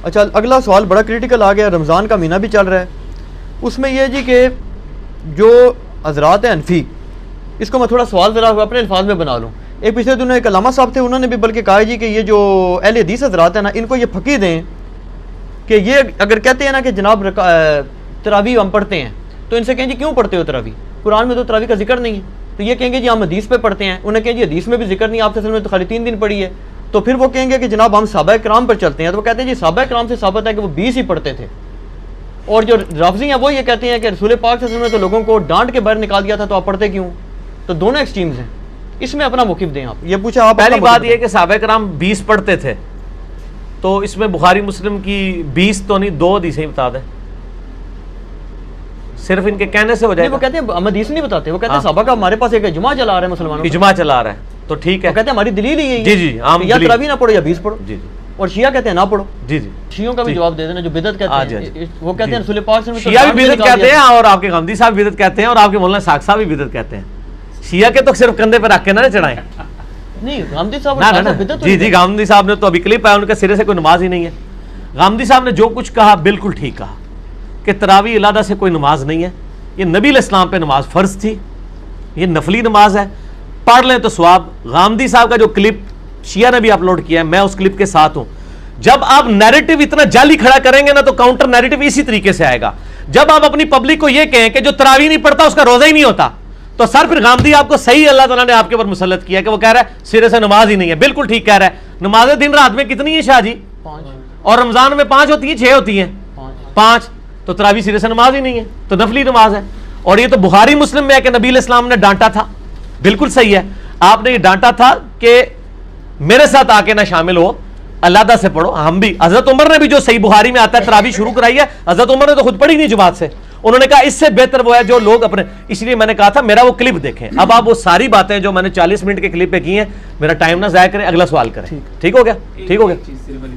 اچھا اگلا سوال بڑا کریٹیکل آ گیا، رمضان کا مہینہ بھی چل رہا ہے، اس میں یہ جی کہ جو حضرات ہیں حنفی، اس کو میں تھوڑا سوال ذرا اپنے الفاظ میں بنا لوں. ایک پچھلے دنوں ایک علامہ صاحب تھے، انہوں نے بھی بلکہ کہا جی کہ یہ جو اہل حدیث حضرات ہیں نا، ان کو یہ پھکی دیں کہ یہ اگر کہتے ہیں نا کہ جناب تراویح ہم پڑھتے ہیں، تو ان سے کہیں جی کیوں پڑھتے ہو تراویح؟ قرآن میں تو تراویح کا ذکر نہیں ہے. تو یہ کہیں گے جی ہم حدیث پہ پڑھتے ہیں. انہیں کہیں جی حدیث میں بھی ذکر نہیں، آپ میں تو خالی 3 دن پڑھی ہے. تو پھر وہ کہیں گے کہ جناب ہم صحابہ کرام پر چلتے ہیں. تو وہ کہتے ہیں جی صحابہ کرام سے ثابت ہے کہ وہ 20 ہی پڑھتے تھے. اور جو رافضی ہیں وہ یہ کہتے ہیں کہ رسول پاک صلی اللہ علیہ وسلم نے تو لوگوں کو ڈانٹ کے باہر نکال دیا تھا، تو آپ پڑھتے کیوں؟ تو دونوں ایکسٹریمز ہیں. اس میں اپنا موقف دیں آپ. یہ پوچھا آپ. پہلی بات یہ کہ صحابہ کرام 20 پڑھتے تھے، تو اس میں بخاری مسلم کی 20 تو نہیں 2 حدیثیں بتا دیں، صرف ان کے کہنے سے ہو جائے گا. وہ کہتے ہیں ہم حدیث نہیں بتاتے، وہ کہتے ہیں صحابہ کا ہمارے پاس ایک اجماع چلا رہا ہے، مسلمانوں اجماع چلا رہا ہے، تو ٹھیک ہے. وہ کہتے ہیں ہماری دلیل ہی یہی جی جی ہے، یا تراویح نہ پڑھو یا 20 پڑھو. جی جی. اور شیعہ کہتے ہیں نہ پڑھو. جی جی. شیعوں کا بھی جواب دے دینا جو بدعت کہتے ہیں. وہ کہتے ہیں رسول پاک صلی اللہ علیہ وسلم شیعہ بھی بدعت کہتے ہیں، اور آپ کے غامدی صاحب بدعت کہتے ہیں، اور آپ کے مولانا ساق صاحب بھی بدعت کہتے ہیں. شیعہ کے تو صرف کندھے پہ رکھ کے نہ چڑھائیں. نہیں غامدی صاحب جی جی. غامدی صاحب نے تو ابھی کلپ آیا، ان کے سرے سے کوئی نماز ہی نہیں ہے. غامدی صاحب نے جو کچھ کہا بالکل ٹھیک کہا کہ تراویح علیحدہ سے کوئی نماز نہیں ہے. یہ نبی علیہ السلام پہ نماز فرض تھی، یہ نفلی نماز ہے، پڑھ لیں تو ثواب. غامدی صاحب کا جو کلپ شیعہ نے بھی اپلوڈ کیا ہے، میں اس کلپ کے ساتھ ہوں. جب آپ نیریٹو اتنا جعلی کھڑا کریں گے نا، تو کاؤنٹر نیریٹو اسی طریقے سے آئے گا. جب آپ اپنی پبلک کو یہ کہیں کہ جو تراویح نہیں پڑھتا اس کا روزہ ہی نہیں ہوتا، تو سر پھر غامدی آپ کو صحیح اللہ تعالیٰ نے آپ کے اوپر مسلط کیا کہ وہ کہہ رہا ہے سرے سے نماز ہی نہیں ہے. بالکل ٹھیک کہہ رہا ہے. نمازیں دن رات میں کتنی ہیں شاہ جی؟ 5. اور رمضان میں 5 ہوتی ہیں، 6 ہوتی ہیں؟ 5. تو تراویح سرے سے نماز ہی نہیں ہے، تو نفلی نماز ہے. اور یہ تو بخاری مسلم میں ہے کہ نبی علیہ السلام نے ڈانٹا تھا. بالکل صحیح ہے، آپ نے یہ ڈانٹا تھا کہ میرے ساتھ آ کے نہ شامل ہو، علیحدہ سے پڑھو. ہم بھی، حضرت عمر نے بھی جو صحیح بخاری میں آتا ہے تراویح شروع کرائی ہے، حضرت عمر نے تو خود پڑھی نہیں جماعت سے. انہوں نے کہا اس سے بہتر وہ ہے جو لوگ اپنے، اس لیے میں نے کہا تھا میرا وہ کلپ دیکھیں. اب آپ وہ ساری باتیں جو میں نے 40 منٹ کے کلپ پہ کی ہیں، میرا ٹائم نہ ضائع کریں، اگلا سوال کریں. ٹھیک ہو گیا؟ ٹھیک ہو گیا.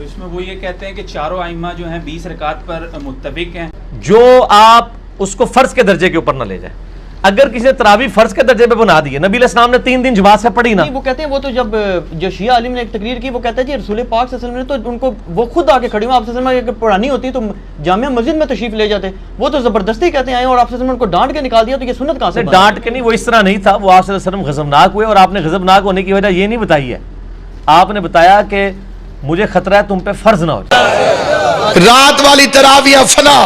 اس میں وہ یہ کہتے ہیں کہ چاروں ائمہ جو ہیں 20 رکعت پر متفق ہیں. جو آپ اس کو فرض کے درجے کے اوپر نہ لے جائیں. اگر کسی نے تراویح فرض کے درجے پہ بنا دی ہے، نبی علیہ السلام نے 3 دن جماعت سے پڑھی نا. وہ کہتے ہیں وہ تو جب جو شیعہ عالم نے ایک تقریر کی، وہ کہتا ہے جی رسول پاک صلی اللہ علیہ وسلم نے تو ان کو وہ خود آ کے کھڑی ہوئی، آپ صلی اللہ علیہ وسلم اگر پڑھانی ہوتی تو جامعہ مسجد میں تشریف لے جاتے. وہ تو زبردستی کہتے ہیں آئے اور آپ صلی اللہ علیہ وسلم کو ڈانٹ کے نکال دیا، تو یہ سنت کہاں سے؟ ڈانٹ کے نہیں، وہ اس طرح نہیں تھا. وہ آپ صلی اللہ علیہ وسلم غضبناک ہوئے، اور آپ نے غضبناک ہونے کی وجہ یہ نہیں بتائی ہے. آپ نے بتایا کہ مجھے خطرہ ہے تم پہ فرض نہ ہو جائے. رات والی تراویح فنا،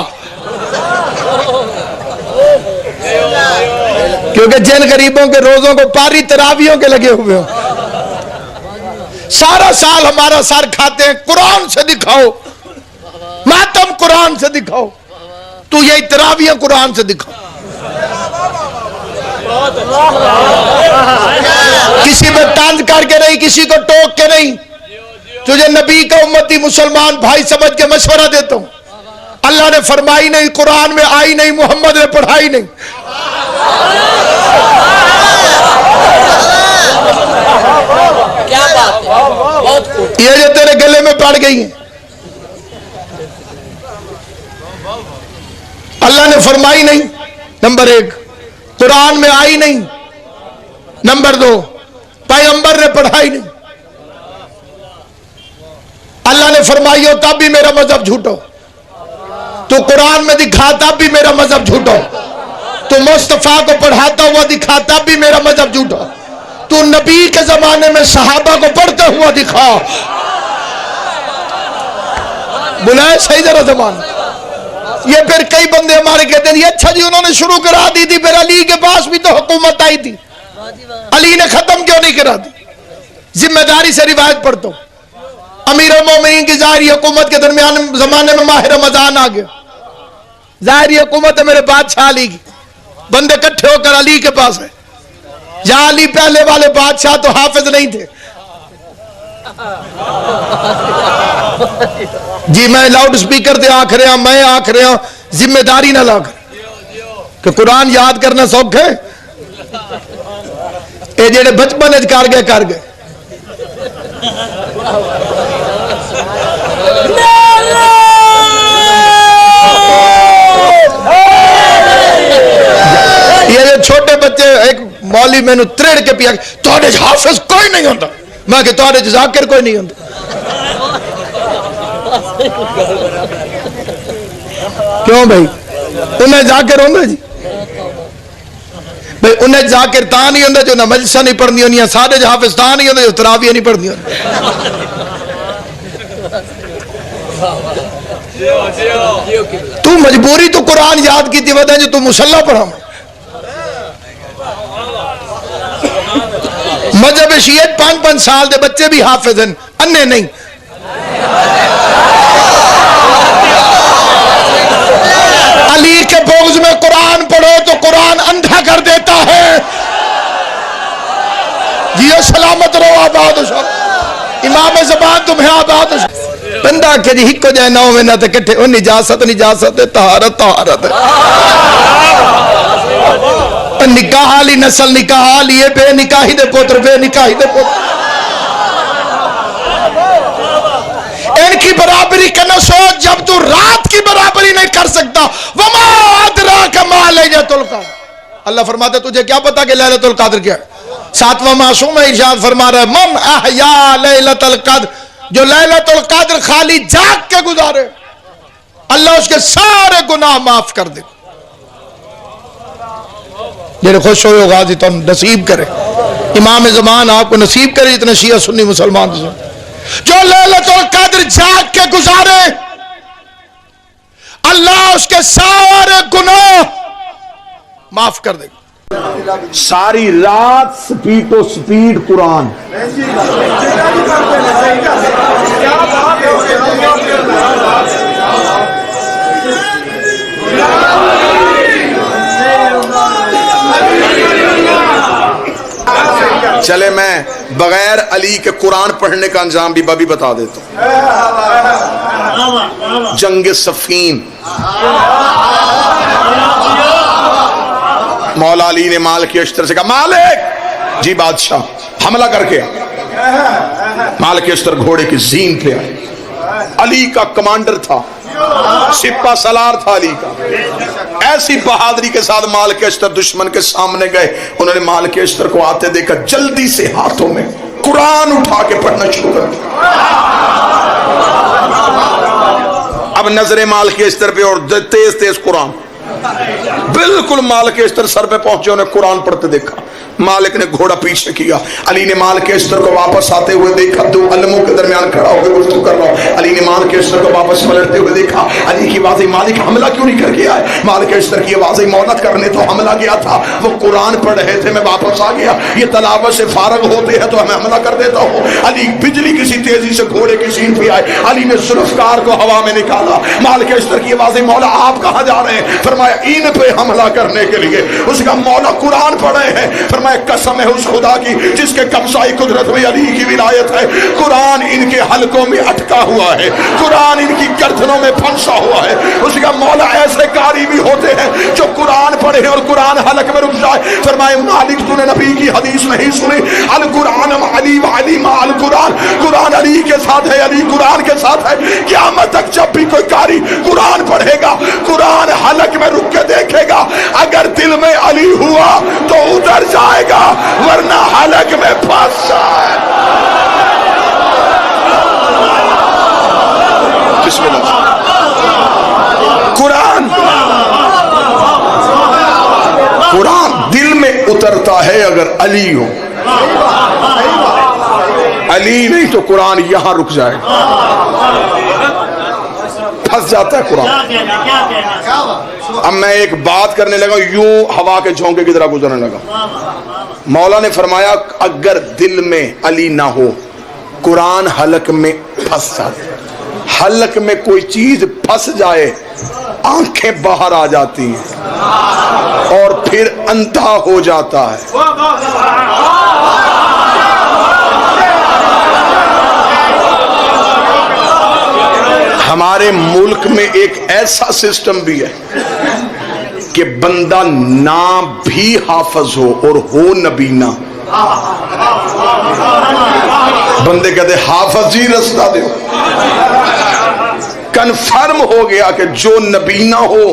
کیونکہ جن غریبوں کے روزوں کو پاری تراویحوں کے لگے ہوئے ہوں. سارا سال ہمارا سر کھاتے ہیں. قرآن سے دکھاؤ، ماتم قرآن سے دکھاؤ، تو یہ تراویح قرآن سے دکھاؤ. کسی پہ طنز کر کے نہیں، کسی کو ٹوک کے نہیں. تجھے نبی کا امتی مسلمان بھائی سمجھ کے مشورہ دیتا ہوں. اللہ نے فرمائی نہیں، قرآن میں آئی نہیں، محمد نے پڑھائی نہیں. کیا بات ہے، یہ جو تیرے گلے میں پڑ گئی ہیں، اللہ نے فرمائی نہیں. نمبر 1، قرآن میں آئی نہیں. نمبر 2، پیغمبر نے پڑھائی نہیں. اللہ نے فرمائی ہو تب بھی میرا مذہب جھوٹو، تو قرآن میں دکھاتا بھی میرا مذہب جھوٹو، تو مصطفیٰ کو پڑھاتا ہوا دکھاتا بھی میرا مذہب جھوٹا، تو نبی کے زمانے میں صحابہ کو پڑھتا ہوا دکھا. بلائے صحیح ذرا زمان. یہ پھر کئی بندے ہمارے کہتے ہیں اچھا جی انہوں نے شروع کرا دی تھی، پھر علی کے پاس بھی تو حکومت آئی تھی، علی نے ختم کیوں نہیں کرا دی؟ ذمہ داری سے روایت پڑھتا ہوں. امیر المومنین کی ظاہری حکومت کے درمیان زمانے میں ماہ رمضان آ گیا. ظاہری حکومت ہے میرے بادشاہ علی کی، بندے کٹھے ہو کر علی کے پاس ہے. یا علی پہلے والے بادشاہ تو حافظ نہیں تھے. جی میں لاؤڈ سپیکر دے آکھ رہا، میں آکھ رہا، ذمہ داری نہ لا کر کہ قرآن یاد کرنا سوکھ ہے. اے جڑے بچپن کر گئے کر گئے. یہ چھوٹے بچے، ایک مولوی میں تریڑ کے پیا تھوڑے حافظ کوئی نہیں ہوتا. میں کہ تھوڑے ذاکر کوئی نہیں ہوتا. کیوں بھائی انہیں ذاکر ہوندے جی بھائی انہیں ذاکر تاں نہیں ہوندے جو نہ مجلسہ نہیں پڑھنی ہونی سارے جو حافظ تاں نہیں ہوندے جو تراویح نہیں پڑھنی ہونی تو مجبوری تو قرآن یاد کی تھی وجہ جو تو مسلح پڑھا مذہب شیعت 5-5 سال دے بچے بھی حافظ ہیں انے نہیں علی کے بغض میں قرآن پڑھو تو قرآن اندھا کر دیتا ہے جیو سلامت رہو آباد امام زبان تمہیں آباد بندہ کہ جی ہکو جائے نو میں نہ تے کٹھے او نجاست طہارت نکاح لی نسل نکاح لیے بے نکاحی دے پوتر بے نکاحی دے پوتر ان کی برابری کرنا سوچ جب تو رات کی برابری نہیں کر سکتا وما ادراک ما لیلۃ القدر اللہ فرماتے تجھے کیا پتا کہ لیلۃ القدر کیا ہے 7واں معصوم ارشاد فرما رہا ہے من احیا لیلۃ القدر جو لیلۃ القدر خالی جاگ کے گزارے اللہ اس کے سارے گناہ معاف کر دے جنہیں خوش ہوئے ہو غازی تو نصیب کرے امام زمان آپ کو نصیب کرے اتنے شیعہ سنی مسلمان جو لیلۃ القدر جاگ کے گزارے اللہ اس کے سارے گناہ معاف کر دے ساری رات سپیڈ تو سپیڈ قرآن چلے میں بغیر علی کے قرآن پڑھنے کا انجام بھی بتا دیتا ہوں جنگ صفین مولا علی نے مالک اشتر سے کہا مالک جی بادشاہ حملہ کر کے مالک اشتر گھوڑے کی زین پہ آئے علی کا کمانڈر تھا سپہ سالار تھا علی کا ایسی بہادری کے ساتھ مالک اشتر دشمن کے سامنے گئے انہوں نے مالک اشتر کو آتے دیکھا جلدی سے ہاتھوں میں قرآن اٹھا کے پڑھنا شروع کر دیا اب نظر مالک اشتر پہ اور تیز تیز قرآن بالکل مالک اشتر سر پہ پہنچے انہیں قرآن پڑھتے دیکھا مالک نے گھوڑا پیچھے کیا علی نے مالک اشتر کو واپس آتے ہوئے دیکھا دو علموں کے درمیان کھڑا ہو کے گفتگو کر رہا ہوں علی نے مالک اشتر کو واپس پلٹتے ہوئے دیکھا علی کی واضح مالک حملہ کیوں نہیں کر کے آئے مالک اشتر کی واضح مولت کرنے تو حملہ گیا تھا وہ قرآن پڑھ رہے تھے میں واپس آ گیا یہ تلاوت سے فارغ ہوتے ہیں تو ہمیں حملہ کر دیتا ہوں علی بجلی کسی تیزی سے گھوڑے کی سین پہ آئے علی نے ذوالفقار کو ہوا میں نکالا مالک اشتر کی واضح مولا آپ کہاں جا رہے ہیں فرمایا ان پہ حملہ کرنے کے لیے اس کا مولا قرآن پڑھ رہے ہیں فرمایا قسم ہے اس خدا کی جس کے قبضۂ قدرت میں علی کی ولایت ہے قرآن ان کے حلقوں میں اٹکا ہوا ہے قرآن ان کی گردنوں میں پھنسا ہوا ہے اس کا مولا ایسے قاری بھی ہوتے ہیں جو قرآن پڑھے اور قرآن حلق میں رک جائے فرمائے مالک تو نے نبی کی حدیث نہیں سنی القرآن علی وعلی مع القرآن قرآن علی کے ساتھ ہے علی قرآن کے ساتھ ہے قیامت تک جب بھی کوئی قاری قرآن پڑھے گا قرآن حلق میں رک کے دیکھے گا اگر دل میں علی ہوا تو ادھر جائے گا ورنہ حلق میں پھنس جائے بسم اللہ قرآن دل میں اترتا ہے اگر علی ہو علی نہیں تو قرآن یہاں رک جائے پھنس جاتا ہے قرآن اب میں ایک بات کرنے لگا یوں ہوا کے جھونکے کی طرح گزرنے لگا مولا نے فرمایا اگر دل میں علی نہ ہو قرآن حلق میں پھنس جاتا حلق میں کوئی چیز پھنس جائے آنکھیں باہر آ جاتی ہیں اور پھر اندھا ہو جاتا ہے ہمارے ملک میں ایک ایسا سسٹم بھی ہے کہ بندہ نہ بھی حافظ ہو اور ہو نبینا بندے کہتے حافظ جی رستہ دے کنفرم ہو گیا کہ جو نبینا ہو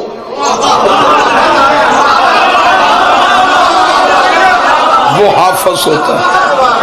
وہ حافظ ہوتا ہے